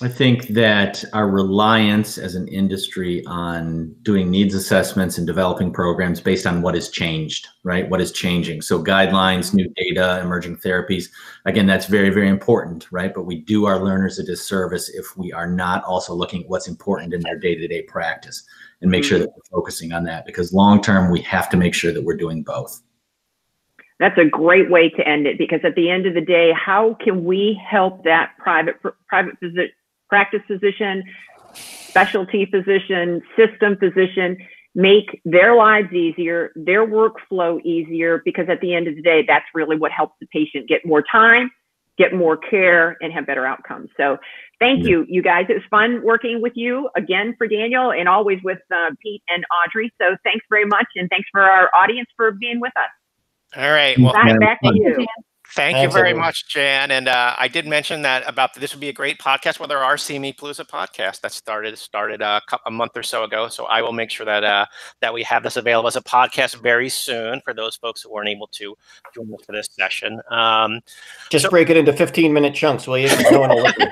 I think that our reliance as an industry on doing needs assessments and developing programs based on what has changed, right? What is changing. So guidelines, new data, emerging therapies, again, that's very, very important, right? But we do our learners a disservice if we are not also looking at what's important in their day-to-day practice and make sure that we're focusing on that, because long-term, we have to make sure that we're doing both. That's a great way to end it, because at the end of the day, how can we help that private practice physician, specialty physician, system physician make their lives easier, their workflow easier? Because at the end of the day, that's really what helps the patient get more time, get more care, and have better outcomes. So thank you, you guys. It was fun working with you again, for Daniel, and always with Pete and Audrey. So thanks very much, and thanks for our audience for being with us. All right. Well, back to you. Thank you very much, Jan. And I did mention that this would be a great podcast, whether our CME Palooza podcast that started a month or so ago. So I will make sure that that we have this available as a podcast very soon for those folks who weren't able to join us for this session. Just break it into 15-minute chunks, will you? No one will listen.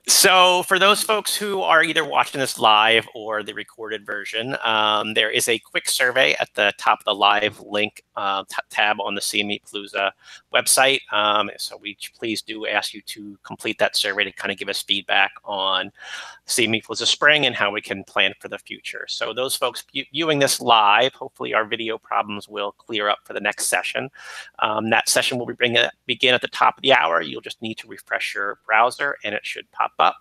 So for those folks who are either watching this live or the recorded version, there is a quick survey at the top of the live link tab on the CME Palooza website. So we please do ask you to complete that survey to kind of give us feedback on CME Palooza Spring and how we can plan for the future. So those folks viewing this live, hopefully our video problems will clear up for the next session. That session will begin at the top of the hour. You'll just need to refresh your browser and it should pop up.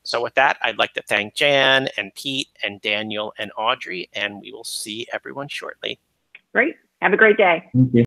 So with that, I'd like to thank Jan and Pete and Daniel and Audrey, and we will see everyone shortly. Great. Have a great day. Thank you.